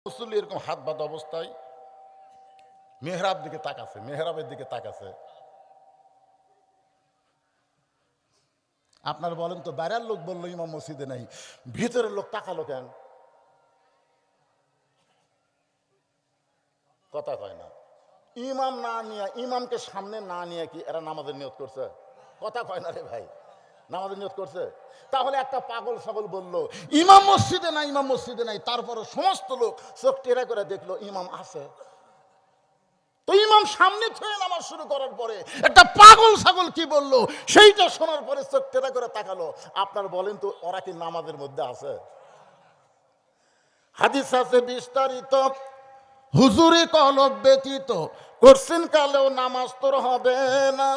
মুসল্লি এরকম হাত বাঁধা অবস্থায় মেহরাব দিকে তাকাছে, মেহরাবের দিকে তাকাছে। আপনার বলেন তো, বাইরের লোক বললো ইমাম মসজিদে নাই, ভিতরের লোক তাকালো কেন? কথা কয় না। ইমাম না নিয়ে, ইমামকে সামনে না নিয়ে কি এরা নামাজের নিয়ত করছে? কথা কয় না রে ভাই, নামাজের নিয়ত করছে? তাহলে একটা পাগল ছাগল বললো ইমাম মসজিদে নাই, ইমাম মসজিদে নাই, তারপরে সমস্ত লোক চোখ টেরা করে দেখলো ইমাম আছে। তো ইমাম সামনে থেকে নামাজ শুরু করার পরে একটা পাগল ছাগল কি বললো সেইটা শোনার পরে চোখ টেরা করে তাকালো। আপনার বলেন তো, ওরা কি নামাজের মধ্যে আছে? হাদিস আছে বিস্তারিত, হুজুরি কলব ব্যতীত করছেন কালেও নামাজ তোর হবে না।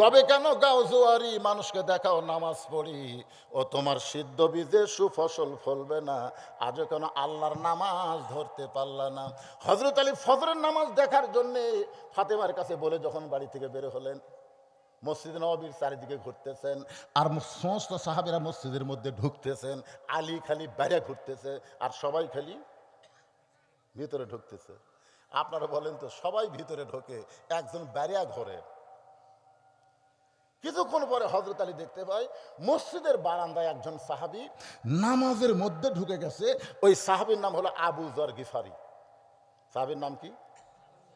তবে কেন গাও জোয়ারি, মানুষকে দেখাও নামাজ পড়ি, ও তোমার সিদ্ধ বীজে সুফসল ফলবে না। আজও কেন আল্লাহর নামাজ ধরতে পারলা না? হযরত আলী ফজরের নামাজ দেখার জন্যে ফাতেমার কাছে বলে যখন বাড়ি থেকে বের হলেন, মসজিদ নববীর চারিদিকে ঘুরতেছেন, আর সমস্ত সাহাবীরা মসজিদের মধ্যে ঢুকতেছেন, আলী খালি বাইরে ঘুরতেছে আর সবাই খালি ভিতরে ঢুকতেছে। আপনারা বলেন তো, সবাই ভিতরে ঢোকে, একজন বাইরে ঘরে। কিছুক্ষণ পরে হযরত আলী দেখতে পায় মসজিদের বারান্দায় একজন সাহাবী নামাজের মধ্যে ঢুকে গেছে। ওই সাহাবীর নাম হলো আবু যর গিফারি। সাহাবীর নাম কি?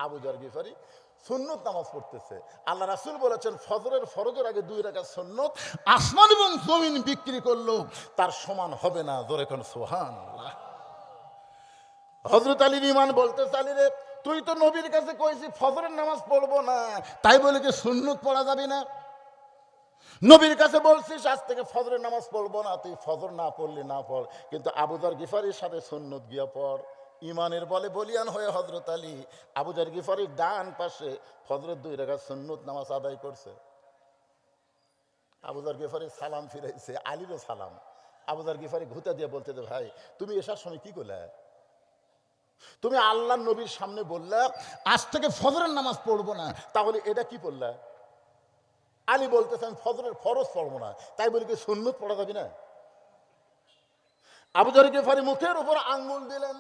আবু যর গিফারি। সুন্নত নামাজ পড়তেছে। আল্লাহ রাসূল বলেছেন, ফরজের আগে 2 রাকাত সুন্নত আসমান এবং জমিন বিক্রি করলো তার সমান হবে না। জোরে কোন সুবহানাল্লাহ। হযরত আলীর ঈমান বলতেছে, আলী রে, তুই তো নবীর কাছে কইছিস ফজরের নামাজ পড়বো না, তাই বলে কি সুন্নত পড়া যাবে না? নবীর কাছে বলছিস আজ থেকে ফজরের নামাজ পড়বো না, তুই ফজর না পড়লি না পড়, কিন্তু আবু যর গিফারির সাথে সুন্নত গিয়া পড়। ইমানের বলে বলিয়ান হয়ে হযরত আলী আবু যর গিফারির ডান পাশে ফজরের 2 রাকাত সুন্নত নামাজ আদায় করছে। আবু যর গিফারি সালাম ফিরাইছে, আলীরও সালাম। আবু যর গিফারি ঘুতা দিয়ে বলতে, ভাই তুমি এসার সময় কি করলে? তুমি আল্লাহর নবীর সামনে বললা আজ থেকে ফজরের নামাজ পড়বো না, তাহলে এটা কি পড়লা? আলী বলতেছেন ফজরের ফরজ পড়বো না, তাই বলি কি সুন্নত পড়া যাবে না? আবু যর গিফারি মুখের উপর আঙ্গুল দিলেন।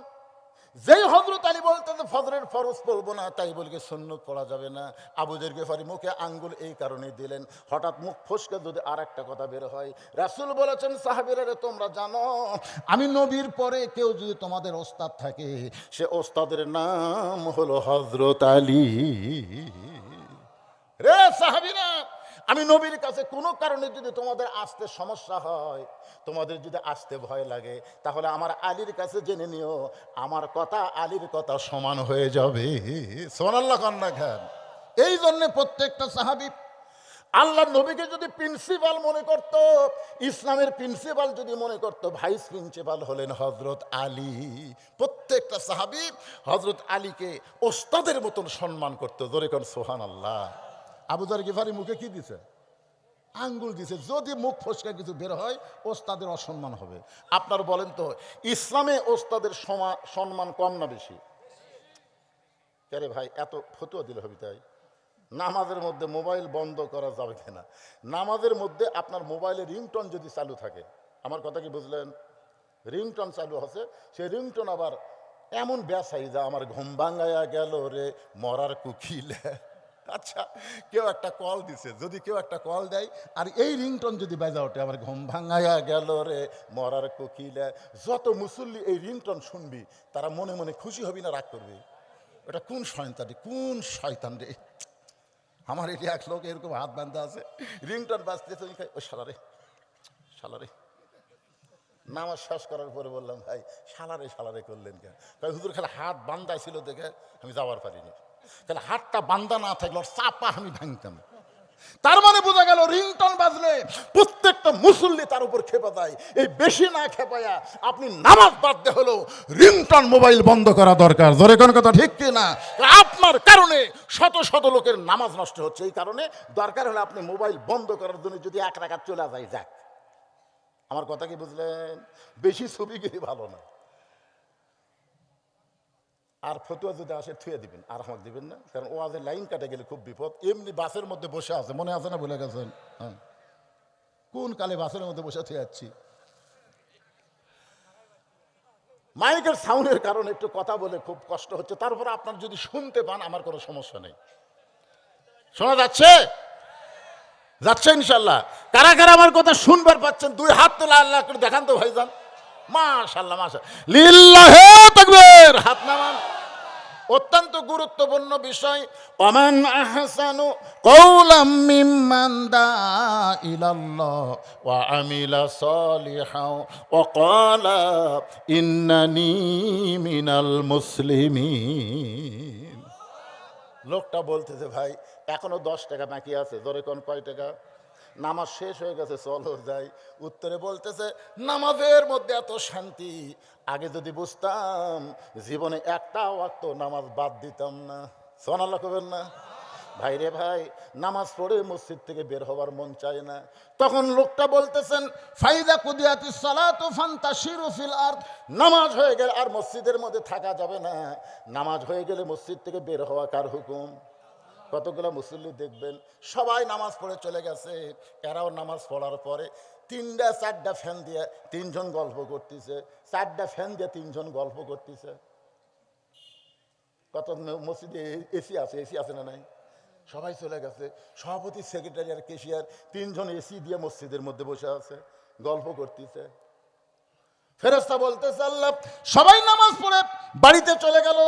যেই হযরত আলী বলতেছে ফজরের ফরজ পড়বো না, তাই বলি কি সুন্নত পড়া যাবে না, আবু যর গিফারি মুখে আঙ্গুল এই কারণে দিলেন, হঠাৎ মুখ ফসকে যদি আর একটা কথা বের হয়। রাসূল বলেছেন, সাহাবীরা তোমরা জানো, আমি নবীর পরে কেউ যদি তোমাদের ওস্তাদ থাকে, সে ওস্তাদের নাম হলো হযরত আলী। রে সাহাবীরা, আমি নবীর কাছে কোনো কারণে যদি তোমাদের আসতে সমস্যা হয়, তোমাদের যদি আসতে ভয় লাগে, তাহলে আমার আলীর কাছে জেনে নিও, আমার কথা আলীর কথা সমান হয়ে যাবে। সুবহানাল্লাহ কন্যা খান। এই জন্যে প্রত্যেকটা সাহাবী আল্লাহ নবীকে যদি প্রিন্সিপাল মনে করত, ইসলামের প্রিন্সিপাল যদি মনে করত, ভাইস প্রিন্সিপাল হলেন হযরত আলী। প্রত্যেকটা সাহাবী হযরত আলীকে ওস্তাদের মতন সম্মান করত। জোরে কোন সুবহানাল্লাহ। আবু যর গিফারি মুখে কি দিছে? আঙ্গুল দিছে। যদি মুখ ফসকা কিছু বের হয়, ওস্তাদের অসম্মান হবে। আপনার বলেন তো, ইসলামে ওস্তাদের সম্মান কম না বেশি? আরে ভাই, এত ফতোয়া দিলে হবে তাই? নামাজের মধ্যে মোবাইল বন্ধ করা যাবে কিনা? নামাজের মধ্যে আপনার মোবাইলে রিংটোন যদি চালু থাকে, আমার কথা কি বুঝলেন? রিংটোন চালু আছে, সেই রিংটোন আবার এমন ব্যাসাই যা আমার ঘুম ভাঙাইয়া গেল রে মরার কুকিলে। আচ্ছা, কেউ একটা কল দিছে, যদি কেউ একটা কল দেয় আর এই রিংটোন যদি বাজা ওঠে, আমার ঘুম ভাঙাইয়া গেল রে মরার কুকিলে, যত মুসল্লি এই রিংটোন শুনবি তারা মনে মনে খুশি হবি না রাগ করবি? ওটা কোন শয়তান রে, কোন শয়তান রে! আমার এটি এক লোক এরকম হাত বান্ধা আছে, রিংটোন বাজতেছে, ওই শালারে শালারে। নামাজ শেষ করার পরে বললাম, ভাই শালারে শালারে করলেন কেন? তাই হুজুর খালি হাত বান্ধা ছিল দেখে আমি যাওয়ার পারিনি, তাহলে হাতটা বান্ধা না থাকলে ওর চাপা আমি ভাঙতাম। তার মানে বোঝা গেল রিংটোন বাজলে প্রত্যেকটা মুসল্লি তার উপর খেপে যায়। এই বেশি না খেপায়া আপনি নামাজ বাদতে হলো রিংটোন মোবাইল বন্ধ করা দরকার। জোরে কোন কথা ঠিক কি না? আপনার কারণে শত শত লোকের নামাজ নষ্ট হচ্ছে। এই কারণে দরকার হলে আপনি মোবাইল বন্ধ করার জন্য যদি 1 রাকাত চলে যায়, যাক। আমার কথা কি বুঝলেন? বেশি ছবি গেলে ভালো না। আর ফতুয়া যদি আসে থুয়ে দিবেন, আর আমাকে দিবেন না, কারণ ওয়াজের লাইন কাটে গেলে খুব বিপদ। এমনি বাসের মধ্যে বসে আছে, মনে আছে না? ভুলে গেছেন? হ্যাঁ, কোন কালে বাসের মধ্যে বসে থুয়ে যাচ্ছি। মাইকের সাউন্ডের কারণে একটু কথা বলে খুব কষ্ট হচ্ছে, তারপরে আপনার যদি শুনতে পান আমার কোনো সমস্যা নেই। শোনা যাচ্ছে? যাচ্ছে ইনশাল্লাহ। কারা কারা আমার কথা শুনবার পাচ্ছেন দুই হাত তোলা আল্লাহ করে দেখান তো ভাইজান। মাশাআল্লাহ মাশাআল্লাহ, লিল্লাহি তাকবীর, হাত নামান। অত্যন্ত গুরুত্বপূর্ণ বিষয়। ওমান আহসানু কওলাম মিম্মান দা ইলাল্লাহ ওয়া আমিলা সলিহাও ওয়া ক্বালা ইন্নানি মিনাল মুসলিমিন। লোকটা বলতেছে ভাই এখনো 10 টাকা বাকি আছে। জোরে কোন কয় টাকা? নামাজ শেষ হয়ে গেছে, চলো যাই। উত্তরে বলতেছে নামাজের মধ্যে এত শান্তি, আগে যদি বুঝতাম জীবনে একটা ওয়াক্ত নামাজ বাদ দিতাম না। সুবহানাল্লাহ কবেন না? ভাই রে ভাই, নামাজ পড়ে মসজিদ থেকে বের হওয়ার মন চায় না। তখন লোকটা বলতেছেন ফাইদা কুদিয়াতিস সালাতু ফান্তাশিরু ফিল আরদ, নামাজ হয়ে গেলে আর মসজিদের মধ্যে থাকা যাবে না। নামাজ হয়ে গেলে মসজিদ থেকে বের হওয়া কার হুকুম? কতগুলো মুসল্লি দেখবেন সবাই নামাজ পড়ে চলে গেছে, এরাও নামাজ পড়ার পরে 3টা 4টা ফ্যান দিয়ে 3 জন গল্প করতেছে, 4টা ফ্যান দিয়ে 3 জন গল্প করতেছে। কত মসজিদে এসি আছে, এসি আছে না নাই? সবাই চলে গেছে, সভাপতি সেক্রেটারি আর কেশিয়ার 3 জন এসি দিয়ে মসজিদের মধ্যে বসে আছে, গল্প করতেছে। ফেরেশতা বলতেছে আল্লাহ সবাই নামাজ পড়ে বাড়িতে চলে গেল,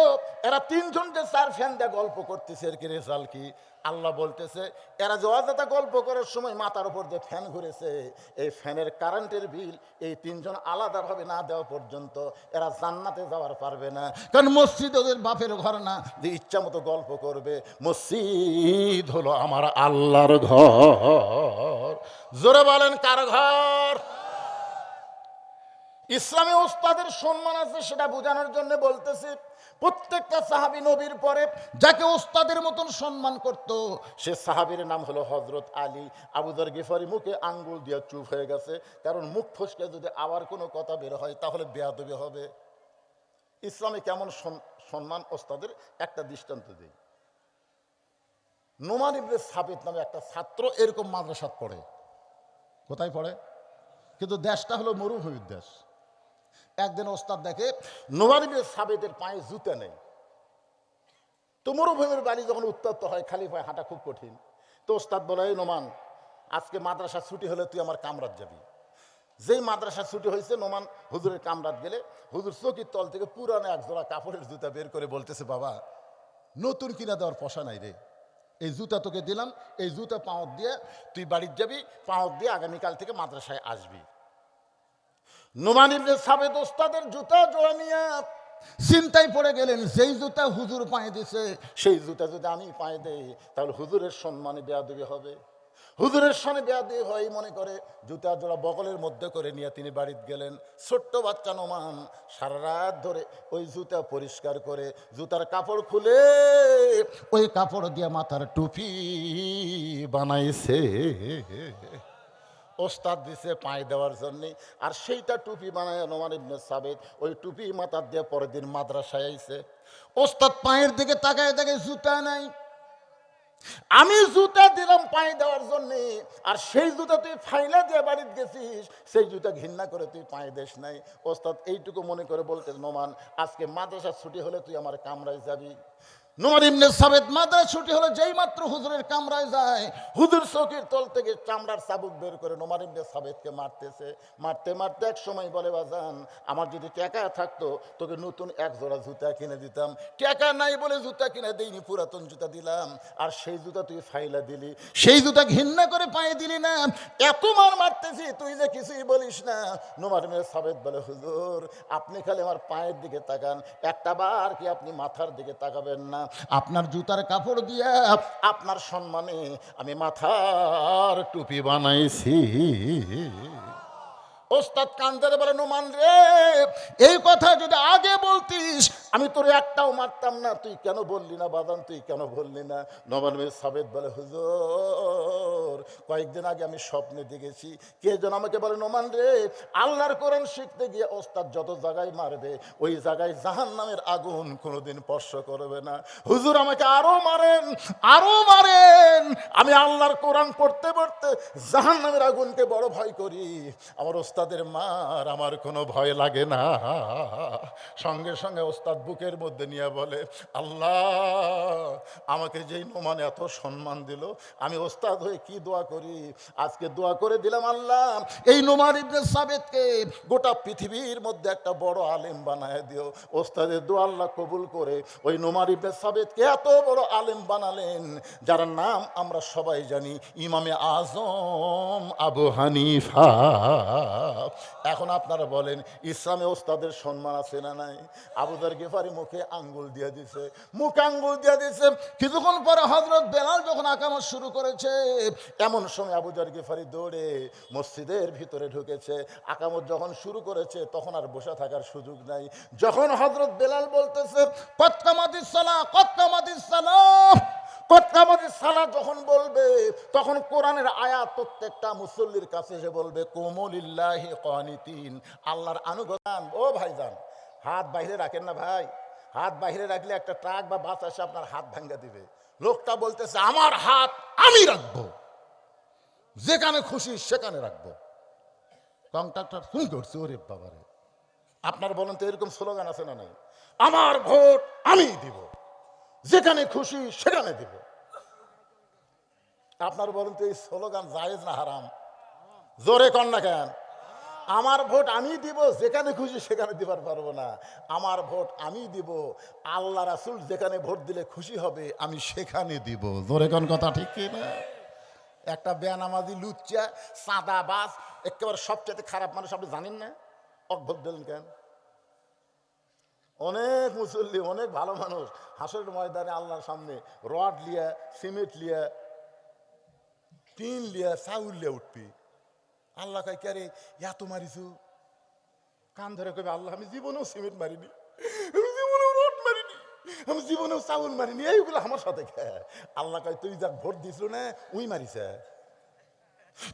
এরা 3 জন যে 4 ফ্যান দিয়ে গল্প করতেছে, এর কি রেজাল্ট কি? আল্লাহ বলতেছে এরা যে অযথা গল্প করার সময় মাথার উপর যে ফ্যান ঘুরেছে, এই ফ্যানের কারেন্টের বিল এই 3 জন আলাদাভাবে না দেওয়া পর্যন্ত এরা জান্নাতে যাওয়ার পারবে না। কারণ মসজিদ ওদের বাপের ঘর না যে ইচ্ছা মতো গল্প করবে। মসজিদ হলো আমার আল্লাহর ঘর। জোরে বলেন কার ঘর? ইসলামে ওস্তাদের সম্মান আছে, সেটা বোঝানোর জন্য বলতেছি। প্রত্যেকটা সাহাবী নবীর পরে যাকে ওস্তাদের মতন সম্মান করত, সে সাহাবীর নাম হলো হযরত আলী। আবু যর গিফারি মুখে আঙ্গুল দিয়ে চুপ হয়ে গেছে, কারণ মুখ ফসকে যদি আবার কোনো কথা বের হয় তাহলে বেয়াদবি হবে। ইসলামে কেমন সম্মান ওস্তাদের একটা দৃষ্টান্ত দিই। নোমান ইবনে সাবিত নামে একটা ছাত্র এরকম মাদ্রাসাত পড়ে। কোথায় পড়ে? কিন্তু দেশটা হলো মরুভূমির দেশ। একদিন ওস্তাদ দেখে নোমান ইবনে সাবিতের পায়ে জুতা নেই। তো মরুভূমির বাড়ি যখন উত্তপ্ত হয় খালি পায়ে হাঁটা খুব কঠিন। তো ওস্তাদ বলে এই নোমান, আজকে মাদ্রাসা ছুটি হলে তুই আমার কামরাত যাবি। যেই মাদ্রাসা ছুটি হয়েছে নোমান হুজুরের কামরাত গেলে হুজুর চকির তল থেকে পুরানো এক জোড়া কাপড়ের জুতা বের করে বলতেছে বাবা নতুন কিনা দেওয়ার পয়সা নাই রে, এই জুতা তোকে দিলাম, এই জুতা পাঁওত দিয়ে তুই বাড়ির যাবি, পাঁওত দিয়ে আগামীকাল থেকে মাদ্রাসায় আসবি। নোমান ইবনে সাবিত ওস্তাদের জুতা জোড়া নিয়ে চিন্তায় পড়ে গেলেন, যেই জুতা হুজুর পায়ে দিছে সেই জুতা যদি আমি পায়ে দেই তাহলে হুজুরের সম্মানে বেয়াদবি হবে। হুজুরের সামনে বেয়াদবি হয় মনে করে জুতা জোড়া বগলের মধ্যে করে নিয়ে তিনি বাড়িতে গেলেন। ছোট্ট বাচ্চা নোমান সারা রাত ধরে ওই জুতা পরিষ্কার করে জুতার কাপড় খুলে ওই কাপড় দিয়ে মাথার টুপি বানাইছে। ওস্তাদ দিছে পায়ে দেওয়ার জন্যে, আর সেইটা টুপি বানায় নোমান ইবনে সাবিত ওই টুপি মাথার দিয়ে পরের দিন মাদ্রাসায় আইছে। ওস্তাদ পায়ের দিকে তাকায় দেখে জুতা নাই। আমি জুতা দিলাম পায়ে দেওয়ার জন্যে, আর সেই জুতা তুই ফাইলা দিয়ে বাড়িতে গেছিস, সেই জুতা ঘৃণা করে তুই পায়ে দেশ নাই। ওস্তাদ এইটুকু মনে করে বলতে নোমান আজকে মাদ্রাসা ছুটি হলে তুই আমার কামরায় যাবি। নোমান ইবনে সাবিত মাদ্রাসা ছুটি হলো যেই মাত্র হুজুরের কামরায় যায়, হুজুর চৌকির তল থেকে চামড়ার চাবুক বের করে নোমান ইবনে সাবিতকে মারতেছে। মারতে মারতে এক সময় বলে বাজান আমার যদি টাকা থাকতো তোকে নতুন এক জোড়া জুতা কিনে দিতাম, টাকা নাই বলে জুতা কিনে দিইনি, পুরাতন জুতা দিলাম, আর সেই জুতা তুই ফাইলা দিলি, সেই জুতা ঘৃণা করে পায়ে দিলি না, এত মার মারতেছি তুই যে কিছুই বলিস না। নোমান ইবনে সাবিত বলে হুজুর আপনি খালি আমার পায়ের দিকে তাকান, একটা বার কি আপনি মাথার দিকে তাকাবেন না? আপনার জুতার কাপড় দিয়া আপনার সম্মানে আমি মাথার টুপি বানাইছি। ওস্তাদ কান্দরে বলে নোমান রে এই কথা যদি আগে বলতিস আমি তোর একটাও মারতাম না, তুই কেন বললি না বাদান, তুই কেন বললি না? নোমান ইবনে সাবিত বলে হুজুর কয়েকদিন আগে আমি স্বপ্নে দেখেছি কে যেন আমাকে বলে, নোমান রে, আল্লাহর কোরআন শিখতে গিয়ে ওস্তাদ যত জায়গায় মারবে ওই জায়গায় জাহান্নামের আগুন কোনোদিন স্পর্শ করবে না। হুজুর আমাকে আরো মারেন, আরো মারেন, আমি আল্লাহর কোরআন পড়তে পড়তে জাহান্নামের আগুনকে বড় ভয় করি। আমার ওস্তাদের মার আমার কোনো ভয় লাগে না। সঙ্গে সঙ্গে ওস্তাদ বুকের মধ্যে নিয়ে বলে, আল্লাহ আমাকে যেই নোমান এত সম্মান দিল, আমি ওস্তাদ হয়ে কি দোয়া করি, আজকে দোয়া করে দিলাম, আল্লাহ এই নোমান ইবনে সাবিতকে গোটা পৃথিবীর মধ্যে একটা বড় আলেম বানায় দিও। ওস্তাদের দোয়া আল্লাহ কবুল করে ওই নোমান ইবনে সাবিতকে এত বড় আলেম বানালেন, যার নাম আমরা সবাই জানি, ইমামে আজম আবু হানিফা। এখন আপনারা বলেন, ইসলামে ওস্তাদের সম্মান আছে না নাই? আবু যর গিফারি মুখে আঙ্গুল দিয়ে দিছে, মুখে আঙ্গুল দিয়ে দিছে। কিছুক্ষণ পরে হযরত বেলাল যখন আকামত শুরু করেছে, এমন সময় আবু যর গিফারি দৌড়ে মসজিদের ভিতরে ঢুকেছে। আকামত যখন শুরু করেছে তখন আর বসে থাকার সুযোগ নাই। যখন হযরত বেলাল বলতেছে কদ কামাতিস সালাহ, কদ কামাতিস সালাহ, কতকামাতি সালাত যখন বলবে, তখন কোরআনের আয়াত প্রত্যেকটা মুসল্লির কাছে এসে বলবে, কুমু লিল্লাহি কানিতিন, আল্লাহর আনুগত্য। ও ভাইজান, হাত বাইরে রাখেন না ভাই, হাত বাইরে রাখলে একটা ট্রাক বা বাস এসে আপনার হাত ভাঙা দিবে। লোকটা বলতেছে, আমার হাত আমি রাখবো, যেখানে খুশি সেখানে রাখবো। কন্ট্রাক্টর ফোন করছে, ওরে বাবারে, আপনার বলেন তো এরকম স্লোগান আছে না নাই? আমার ভোট আমি দিব, যেখানে খুশি সেখানে দিব। আপনার বলেন তো এই স্লোগান জায়েজ না হারাম? জোরে কন না কেন? আমার ভোট আমি দিব, যেখানে খুশি সেখানে দিবার পারবো না। আমার ভোট আমি দিব, আল্লাহ রাসূল যেখানে ভোট দিলে খুশি হবে আমি সেখানে দিব। জোরে কন কথা ঠিক কি না? একটা বেনামাজি, লুচ্চা, চাঁদাবাজ, একেবারে সবচেয়ে খারাপ মানুষ আপনি জানেন না, ভোট দিলেন কেন? অনেক মুসল্লি, অনেক ভালো মানুষ হাসরের ময়দানে আল্লাহর সামনে রড লিয়া, সিমেন্ট লিয়া, টিন লিয়া, চাউল লিয়া উঠবি। আল্লাহ কয়, কে রে এত মারিছু? কান ধরে কবে, আল্লাহ আমি জীবনেও সিমেন্ট মারিনি, আমি জীবনেও রড মারিনি, আমি জীবনেও চাউল মারিনি, এইগুলো আমার সাথে খায়। আল্লাহ কয়, তুই যা ভোট দিছিল না উই মারিছে,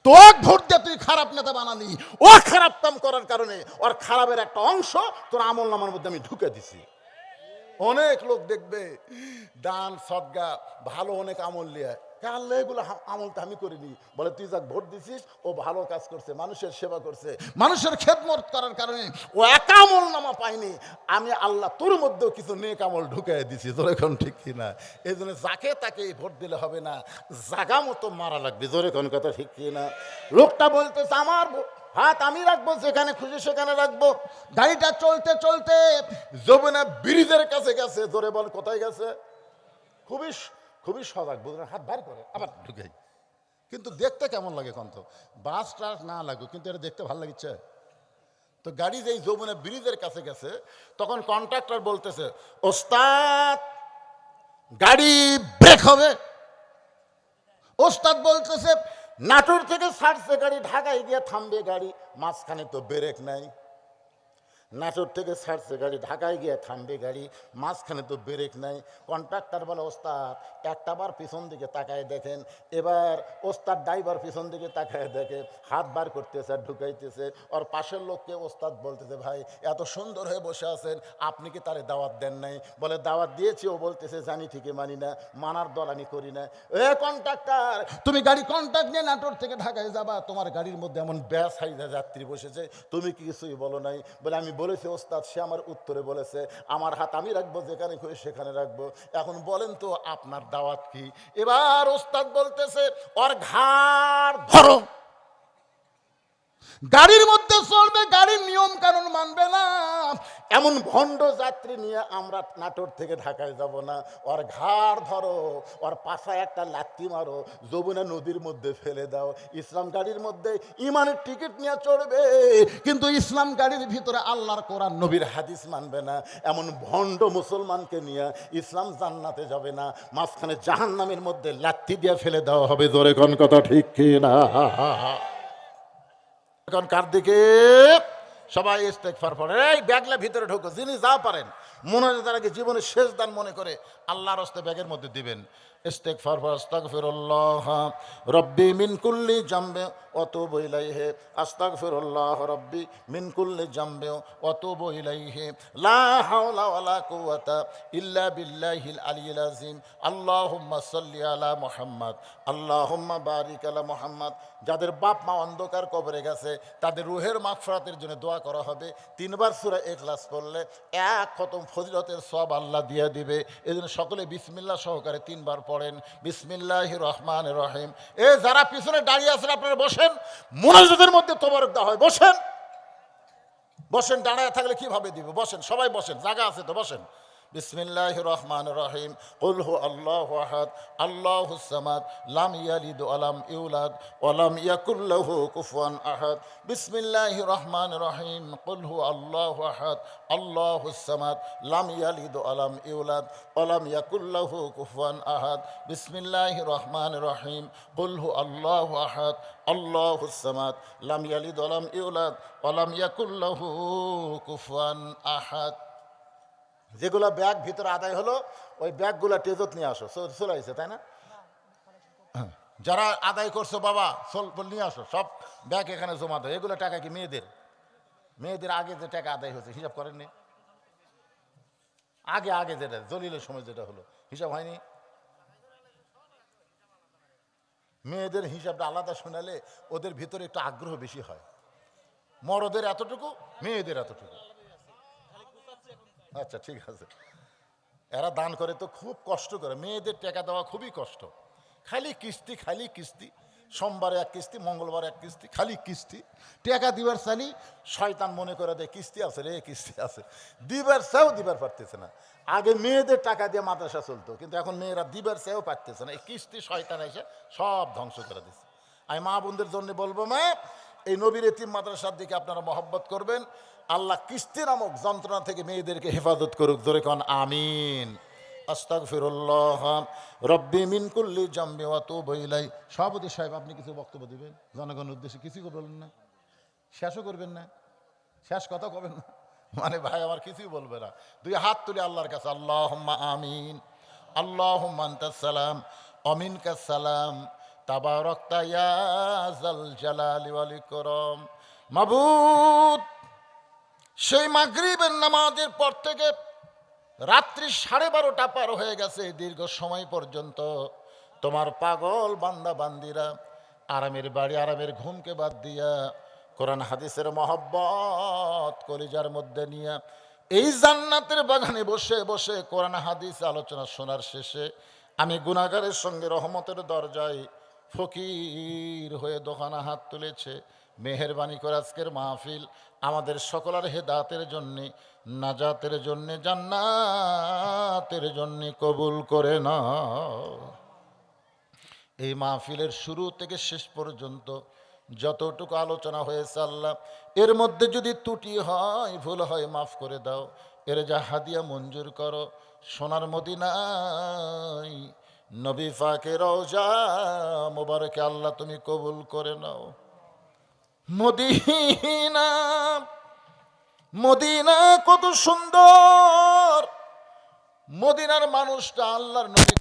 তোর ভোট দিয়ে তুই খারাপ নেতা বানালি, ও খারাপ কাম করার কারণে ওর খারাপের একটা অংশ তোর আমল নামার মধ্যে আমি ঢুকে দিছি। অনেক লোক দেখবে দান সদগা ভালো অনেক আমল লিয়া, আল্লাহ এগুলো আমলটা আমি করিনি, বলে তুই যা ভোট দিছিস ও ভালো কাজ করছে, মানুষের সেবা করছে, মানুষের খেদমত করার কারণে ও এক আমল নামা পায়নি, আমি আল্লাহ তোর মধ্যেও কিছু নেক আমল ঢুকাই দিছি। তোর এখন ঠিক কিনা? এই জন্য যাকে তাকে ভোট দিলে হবে না, জাগা মতো মারা লাগবে। জোরে কোন কথা ঠিক কিনা? লোকটা বলতেছে, আমার হাত আমি রাখবো, যেখানে খুশি সেখানে রাখবো। গাড়িটা চলতে চলতে যমুনা ব্রিজের কাছে গেছে। জোরে বল, কোথায় গেছে? খুবই খুবই সজাগ, বুঝলেন, হাত বার করে আবার ঢুকে। কিন্তু দেখতে কেমন লাগে কন্ত? বাস টাস না লাগুক, কিন্তু এটা দেখতে ভালো লাগছে। তো গাড়ি যেই যমুনা ব্রিজের কাছে গেছে, তখন কন্ট্রাক্টর বলতেছে, ওস্তাদ গাড়ি ব্রেক হবে। ওস্তাদ বলতেছে, নাটোর থেকে ছাড়ছে গাড়ি, ঢাকায় গিয়ে থামবে গাড়ি, মাঝখানে তো ব্রেক নাই। নাটোর থেকে ছাড়ছে গাড়ি, ঢাকায় গিয়ে থামবে গাড়ি, মাঝখানে তো ব্রেক নাই। কন্ট্রাক্টর বলে, ওস্তাদ একটা বার পিছন দিকে তাকায় দেখেন। এবার ওস্তাদ ড্রাইভার পিছন দিকে তাকায় দেখে, হাত বার করতেছে আর ঢুকাইতেছে। ওর পাশের লোককে ওস্তাদ বলতেছে, ভাই এত সুন্দর হয়ে বসে আছেন, আপনি কি তারে দাওয়াত দেন নাই? বলে, দাওয়াত দিয়েছি। ও বলতেছে, জানি ঠিকই মানি না, মানার দল আমি করি না। এ কন্ট্রাক্টর, তুমি গাড়ি কন্ট্রাক্ট নিয়ে নাটোর থেকে ঢাকায় যাবা, তোমার গাড়ির মধ্যে এমন ব্যাস হাইজা যাত্রী বসেছে, তুমি কি কিছুই বলো নাই? বলে, আমি বলেছি ওস্তাদ। সে আমার উত্তরে বলেছে, আমার হাত আমি রাখবো, যেখানে খুশি সেখানে রাখবো। এখন বলেন তো আপনার দাওয়াত কি? এবার ওস্তাদ বলতেছে, ওর ঘাড় ধরো, গাড়ির মধ্যে চলবে, গাড়ির নিয়ম কানুন মানবে না, এমন ভণ্ড যাত্রী নিয়ে আমরা নাটোর থেকে ঢাকায় যাব না। ওর ঘাড় ধরো, ওর পাশায় একটা লাথি মারো, যমুনা নদীর মধ্যে ফেলে দাও। ইসলাম গাড়ির মধ্যে ইমানের টিকিট নিয়ে চড়বে, কিন্তু ইসলাম গাড়ির ভিতরে আল্লাহর কোরআন নবীর হাদিস মানবে না, এমন ভণ্ড মুসলমানকে নিয়ে ইসলাম জান্নাতে যাবে না, মাঝখানে জাহান্নামের মধ্যে লাথি দিয়ে ফেলে দেওয়া হবে। জোরে কোন কথা ঠিক কি না? এখন কার দিকে? সবাই ইস্তেগফার পড়ে, এই ব্যাগলা ভিতরে ঢোকো, যিনি যা পারেন মনে হয় তার আগে জীবনের শেষ দান মনে করে আল্লাহর হস্তে ব্যাগের মধ্যে দিবেন। ইস্তিগফার আস্তাগফিরুল্লাহ রব্বি মিন কুল্লি জামবে ওয়াতুবু ইলাইহি আস্তাগফিরুল্লাহ রব্বি মিন কুল্লি জামবে ওয়াতুবু ইলাইহি লা হাওলা ওয়ালা কুওয়াতা ইল্লা বিল্লাহিল আলিয়্যিল আযীম আল্লাহুম্মা সাল্লি আলা মুহাম্মদ আল্লাহুম্মা বারিক আলা মুহাম্মদ। যাদের বাপ মা অন্ধকার কবরে গেছে তাদের রুহের মাগফিরাতের জন্য দোয়া করা হবে। 3 বার সূরা ইখলাস পড়লে 1 খতম ফজিলতের সওয়াব আল্লাহ দিয়ে দিবে। এজন্য সকলে বিসমিল্লাহ সহকারে 3 বার পড়েন। বিসমিল্লাহির রহমানির রহিম। যারা পিছনে দাঁড়িয়ে আছেন আপনারা বসেন, মুনাজাতের মধ্যে তোবারক দেওয়া হয়। বসেন বসেন, দাঁড়ায় থাকলে কিভাবে দিবে? বসেন, সবাই বসেন, জায়গা আছে তো বসেন। বিসমিল্লাহির রহমানির রহিম। কুল হু আল্লাহু আহাদ আল্লাহুস সামাদ লাম ইয়ালিদ ওয়া লাম ইউলাদ ওয়া লাম ইয়াকুল লাহু কুফুয়ান আহাদ। বিসমিল্লাহির রহমানির রহিম। কুল হু আল্লাহু আহাদ আল্লাহুস সামাদ লাম ইয়ালিদ ওয়া লাম ইউলাদ ওয়া লাম ইয়াকুল লাহু কুফুয়ান আহাদ। বিসমিল্লাহির রহমানির রহিম। কুল হু আল্লাহু আহাদ আল্লাহুস সামাদ লাম ইয়ালিদ ওয়া লাম ইউলাদ ওয়া লাম ইয়াকুল লাহু কুফুয়ান আহাদ। যেগুলো ব্যাগ ভিতরে আদায় হলো ওই ব্যাগগুলো টেজত নিয়ে আসো। চলে আসছে তাই না? যারা আদায় করছো বাবা নিয়ে আসো, সব ব্যাগ এখানে জমা দাও। এগুলো টাকা কি মেয়েদের? মেয়েদের আগে যে টাকা আদায় হয়েছে হিসাব করেননি? আগে আগে যেটা জলিলের সময় যেটা হলো হিসাব হয়নি? মেয়েদের হিসাবটা আলাদা শোনালে ওদের ভিতরে একটু আগ্রহ বেশি হয়। মরদের এতটুকু, মেয়েদের এতটুকু। আচ্ছা ঠিক আছে। এরা দান করে তো খুব কষ্ট করে। মেয়েদের টাকা দেওয়া খুবই কষ্ট। খালি কিস্তি, খালি কিস্তি। সোমবারে 1 কিস্তি, মঙ্গলবার 1 কিস্তি, খালি কিস্তি। টাকা দিবার চালি শয়তান মনে করে দেয় কিস্তি আছে রে, কিস্তি আছে। দিবার চাও দিবার পারতেছে না। আগে মেয়েদের টাকা দিয়ে মাদ্রাসা চলতো, কিন্তু এখন মেয়েরা দিবার চাও পারতেছে না। এই কিস্তি শয়তান এসে সব ধ্বংস করে দিচ্ছে। আমি মা বোনদের জন্য বলবো, মা এই নবীর এতিম মাদ্রাসার দিকে আপনারা মহব্বত করবেন। আল্লাহ কিস্তি নামক যন্ত্রণা থেকে মেয়েদেরকে হেফাজত করুক। জোরে কোন আমিন। আস্তাগফিরুল্লাহ রব্বি মিন কুল্লি জামবি ওয়া তুবু ইলাই। সভাপতি সাহেব আপনি কিছু বক্তব্য দিবেন জনগণের উদ্দেশ্যে? কিছুই বলবেন না, শেষও করবেন না, শেষ কথা কবেন না মানে ভাই আমার কিছুই বলবে না। 2 হাত তুলে আল্লাহর কাছে আল্লাহুম্মা আমিন। আল্লাহুম্মা আনতাস সালাম ওয়া মিনকাস সালাম তাবারাকতা ইয়া যাল জালালি ওয়াল ইকরাম। মাবুদ, সেই মাগরিবের নামাজের পর থেকে রাত্রি 12:30 পার হয়ে গেছে। দীর্ঘ সময় পর্যন্ত তোমার পাগল বান্দা বান্দিরা আরামের বাড়ি, আরামের ঘুমকে বাদ দিয়া কোরআন হাদিসের মহব্বত কলিজার মধ্যে নিয়ে এই জান্নাতের বাগানে বসে বসে কোরআন হাদিস আলোচনা শোনার শেষে আমি গুনাহগারের সঙ্গে রহমতের দরজায় ফকির হয়ে দোকানা হাত তুলেছে। মেহেরবানি করে আজকের মাহফিল আমাদের সকলের হেদায়েতের জন্যে, নাজাতের জন্যে, জান্নাতের জন্যে কবুল করে নাও। এই মাহফিলের শুরু থেকে শেষ পর্যন্ত যতটুকু আলোচনা হয়েছে আল্লাহ, এর মধ্যে যদি ত্রুটি হয়, ভুল হয়, মাফ করে দাও। এর যা হাদিয়া মঞ্জুর করো। সোনার মদিনায় নবী পাকের রওজা মোবারকে আল্লাহ তুমি কবুল করে নাও। মদিনা, মদিনা কত সুন্দর। মদিনার মানুষটা আল্লাহর নবী